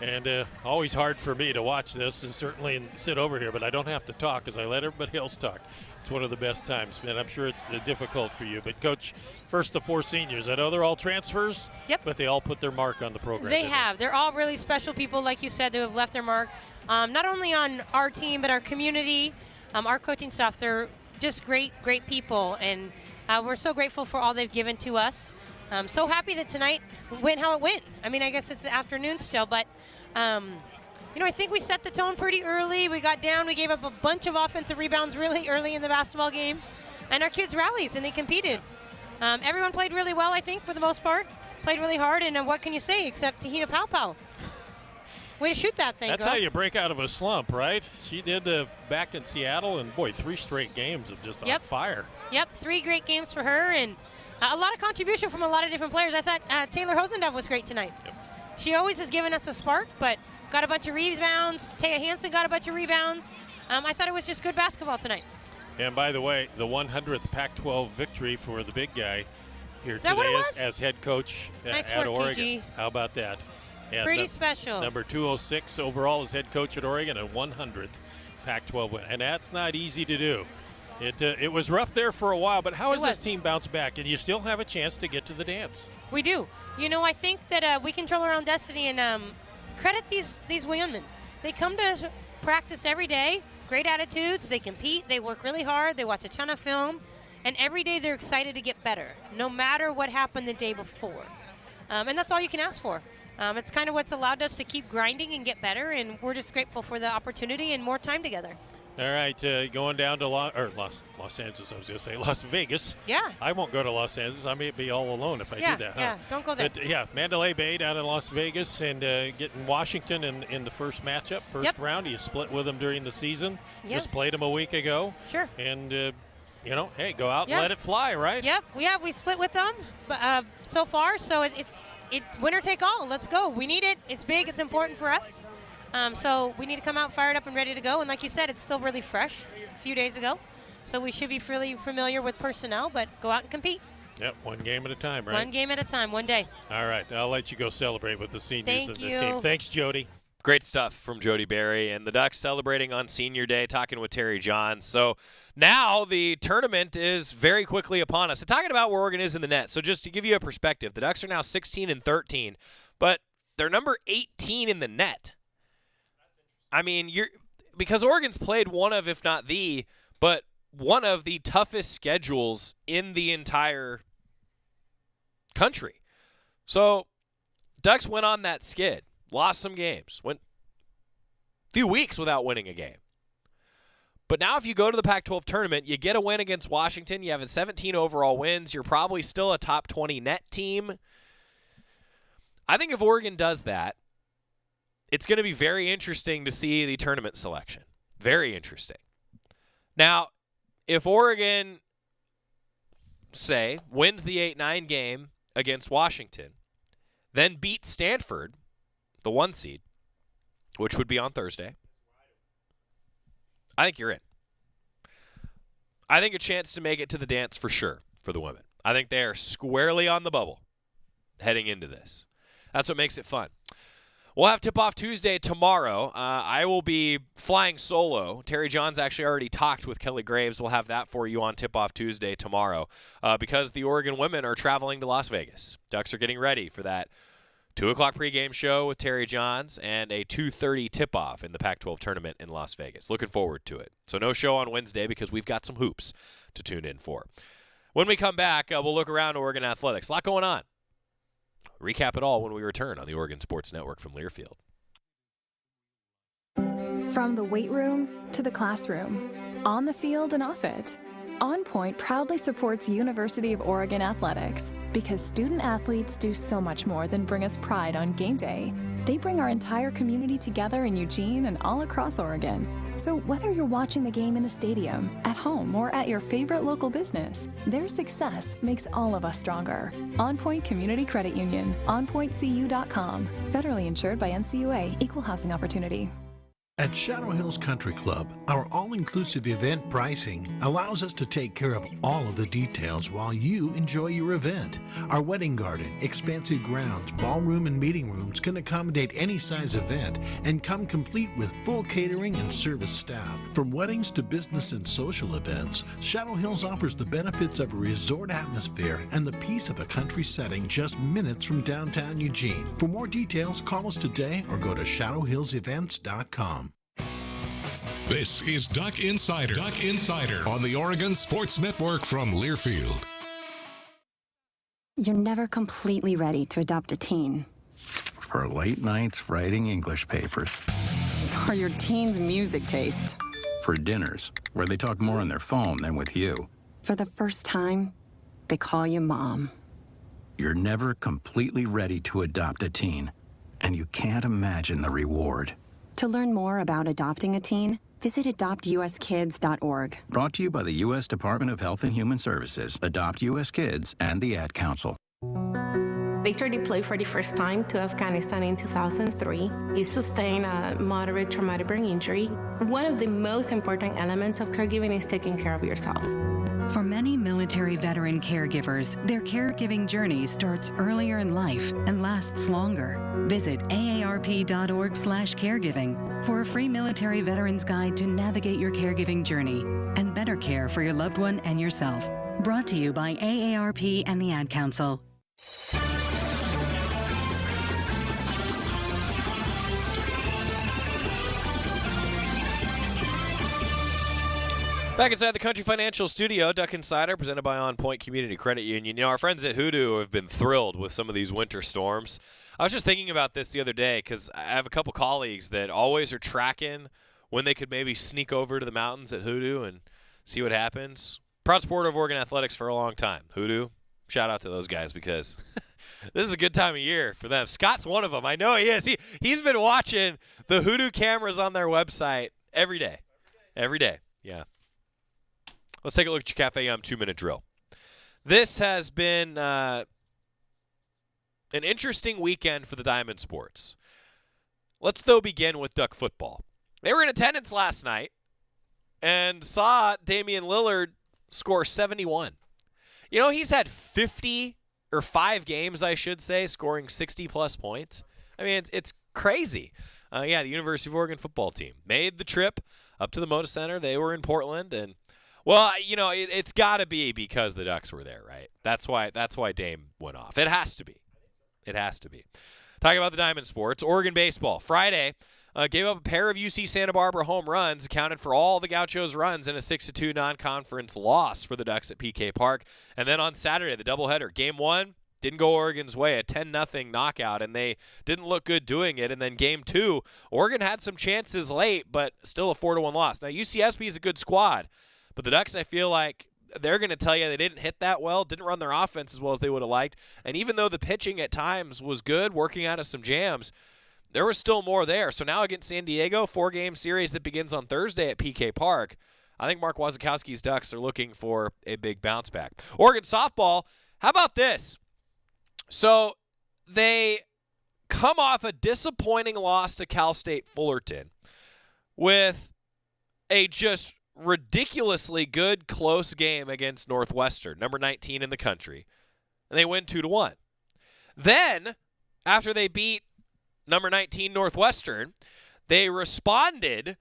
and always hard for me to watch this and certainly sit over here, but I don't have to talk because I let everybody else talk. It's one of the best times, and I'm sure it's difficult for you. But, Coach, first the 4 seniors. I know they're all transfers, but they all put their mark on the program. They have. They're all really special people, like you said, who have left their mark, not only on our team but our community, our coaching staff. They're just great, great people, and we're so grateful for all they've given to us. I'm so happy that tonight went how it went. I mean, I guess it's afternoon still, but you know, I think we set the tone pretty early. We got down. We gave up a bunch of offensive rebounds really early in the basketball game. And our kids rallied, and they competed. Everyone played really well, I think, for the most part. Played really hard, and what can you say except Tina Paopao? Way to shoot that thing, That's girl. how you break out of a slump, right? She did back in Seattle, and, boy, 3 straight games of just on fire. Yep, 3 great games for her, and a lot of contribution from a lot of different players. I thought Taylor Hosendove was great tonight. Yep. She always has given us a spark, but got a bunch of rebounds. Taya Hansen got a bunch of rebounds. I thought it was just good basketball tonight. And by the way, the 100th Pac-12 victory for the big guy here that today what it was? as head coach nice at work, Oregon. TG. How about that? And pretty special. Number 206 overall as head coach at Oregon, and 100th Pac-12 win. And that's not easy to do. It was rough there for a while, but how has this team bounced back? And you still have a chance to get to the dance. We do. You know, I think that we control our own destiny, and credit these women. They come to practice every day, great attitudes, they compete, they work really hard, they watch a ton of film, and every day they're excited to get better, no matter what happened the day before. And that's all you can ask for. it's kind of what's allowed us to keep grinding and get better, and we're just grateful for the opportunity and more time together. All right, going down to Los Angeles, I was going to say Las Vegas. Yeah. I won't go to Los Angeles. I may be all alone if I do that. Yeah, don't go there. But, yeah, Mandalay Bay down in Las Vegas, and getting Washington in the first matchup, first round. You split with them during the season. Just played them a week ago. Sure. And, hey, go out and let it fly, right? Yep, we split with them so far, so it's winner take all. Let's go. We need it. It's big. It's important for us. So we need to come out fired up and ready to go. And like you said, it's still really fresh a few days ago. So we should be fairly familiar with personnel, but go out and compete. Yep, one game at a time, right? One game at a time, one day. All right, I'll let you go celebrate with the seniors Thank and you. the team. Thanks, Jody. Great stuff from Jody Berry and the Ducks celebrating on Senior Day, talking with Terry Johns. So now the tournament is very quickly upon us. So talking about where Oregon is in the net. So just to give you a perspective, the Ducks are now 16-13, but they're number 18 in the net. I mean, because Oregon's played one of, if not the, but one of the toughest schedules in the entire country. So Ducks went on that skid, lost some games, went a few weeks without winning a game. But now if you go to the Pac-12 tournament, you get a win against Washington, you have 17 overall wins, you're probably still a top 20 net team. I think if Oregon does that, it's going to be very interesting to see the tournament selection. Very interesting. Now, if Oregon, say, wins the 8-9 game against Washington, then beats Stanford, the 1 seed, which would be on Thursday, I think you're in. I think a chance to make it to the dance for sure for the women. I think they are squarely on the bubble heading into this. That's what makes it fun. We'll have Tip-Off Tuesday tomorrow. I will be flying solo. Terry Johns actually already talked with Kelly Graves. We'll have that for you on Tip-Off Tuesday tomorrow because the Oregon women are traveling to Las Vegas. Ducks are getting ready for that 2 o'clock pregame show with Terry Johns and a 2:30 tip-off in the Pac-12 tournament in Las Vegas. Looking forward to it. So no show on Wednesday because we've got some hoops to tune in for. When we come back, we'll look around Oregon athletics. A lot going on. Recap it all when we return on the Oregon Sports Network from Learfield. From the weight room to the classroom, on the field and off it, On Point proudly supports University of Oregon athletics because student athletes do so much more than bring us pride on game day. They bring our entire community together in Eugene and all across Oregon. So whether you're watching the game in the stadium, at home, or at your favorite local business, their success makes all of us stronger. On Point Community Credit Union, onpointcu.com. Federally insured by NCUA, Equal Housing Opportunity. At Shadow Hills Country Club, our all-inclusive event pricing allows us to take care of all of the details while you enjoy your event. Our wedding garden, expansive grounds, ballroom, and meeting rooms can accommodate any size event and come complete with full catering and service staff. From weddings to business and social events, Shadow Hills offers the benefits of a resort atmosphere and the peace of a country setting just minutes from downtown Eugene. For more details, call us today or go to shadowhillsevents.com. This is Duck Insider. Duck Insider on the Oregon Sports Network from Learfield. You're never completely ready to adopt a teen. For late nights writing English papers. Or your teen's music taste. For dinners, where they talk more on their phone than with you. For the first time, they call you mom. You're never completely ready to adopt a teen. And you can't imagine the reward. To learn more about adopting a teen, visit adoptuskids.org. Brought to you by the U.S. Department of Health and Human Services, Adopt U.S. Kids, and the Ad Council. Victor deployed for the first time to Afghanistan in 2003. He sustained a moderate traumatic brain injury. One of the most important elements of caregiving is taking care of yourself. For many military veteran caregivers, their caregiving journey starts earlier in life and lasts longer. Visit aarp.org/caregiving for a free military veterans guide to navigate your caregiving journey and better care for your loved one and yourself. Brought to you by AARP and the Ad Council. Back inside the Country Financial Studio, Duck Insider, presented by On Point Community Credit Union. You know, our friends at Hoodoo have been thrilled with some of these winter storms. I was just thinking about this the other day because I have a couple colleagues that always are tracking when they could maybe sneak over to the mountains at Hoodoo and see what happens. Proud supporter of Oregon Athletics for a long time. Hoodoo, shout out to those guys because this is a good time of year for them. Scott's one of them. I know he is. He's been watching the Hoodoo cameras on their website every day. Every day, yeah. Let's take a look at your Cafe Yum 2-minute drill. This has been an interesting weekend for the Diamond Sports. Let's, though, begin with Duck football. They were in attendance last night and saw Damian Lillard score 71. You know, he's had 5 games, I should say, scoring 60-plus points. I mean, it's crazy. The University of Oregon football team made the trip up to the Moda Center. They were in Portland, and, well, you know, it's got to be because the Ducks were there, right? That's why Dame went off. It has to be. It has to be. Talking about the Diamond Sports, Oregon baseball. Friday gave up a pair of UC Santa Barbara home runs, accounted for all the Gauchos' runs in a 6-2 non-conference loss for the Ducks at PK Park. And then on Saturday, the doubleheader. Game 1 didn't go Oregon's way, a 10-0 knockout, and they didn't look good doing it. And then Game 2, Oregon had some chances late, but still a 4-1 loss. Now, UCSB is a good squad, but the Ducks, I feel like, they're going to tell you they didn't hit that well, didn't run their offense as well as they would have liked. And even though the pitching at times was good, working out of some jams, there was still more there. So now against San Diego, 4-game series that begins on Thursday at PK Park, I think Mark Wasikowski's Ducks are looking for a big bounce back. Oregon softball, how about this? So they come off a disappointing loss to Cal State Fullerton with a just ridiculously good close game against Northwestern, number 19 in the country, and they win 2-1. Then, after they beat number 19 Northwestern, they responded,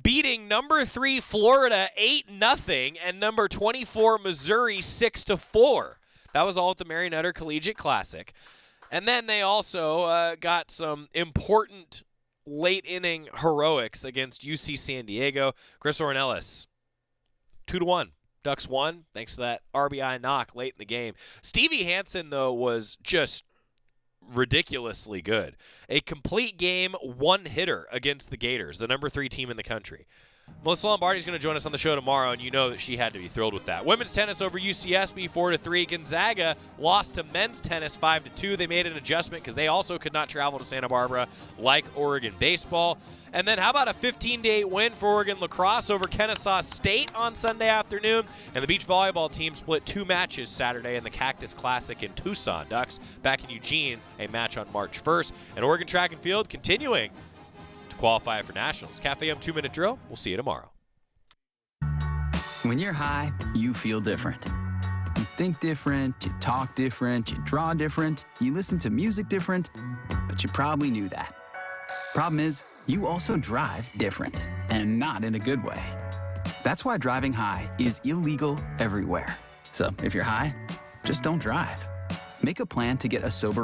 beating number 3 Florida 8-0 and number 24 Missouri 6-4. That was all at the Mary Nutter Collegiate Classic. And then they also got some important late inning heroics against UC San Diego. Chris Ornelas, 2-1. Ducks won thanks to that RBI knock late in the game. Stevie Hansen, though, was just ridiculously good. A complete game one-hitter against the Gators, the number 3 team in the country. Melissa Lombardi is going to join us on the show tomorrow, and you know that she had to be thrilled with that. Women's tennis over UCSB 4-3. Gonzaga lost to men's tennis 5-2. They made an adjustment because they also could not travel to Santa Barbara like Oregon baseball. And then how about a 15-8 win for Oregon lacrosse over Kennesaw State on Sunday afternoon? And the beach volleyball team split 2 matches Saturday in the Cactus Classic in Tucson. Ducks back in Eugene, a match on March 1st. And Oregon track and field continuing to qualify for nationals. Cafe Yum 2-minute drill. We'll see you tomorrow. When you're high, you feel different. You think different, you talk different, you draw different, you listen to music different, but you probably knew that. Problem is, you also drive different, and not in a good way. That's why driving high is illegal everywhere. So if you're high, just don't drive. Make a plan to get a sober ride.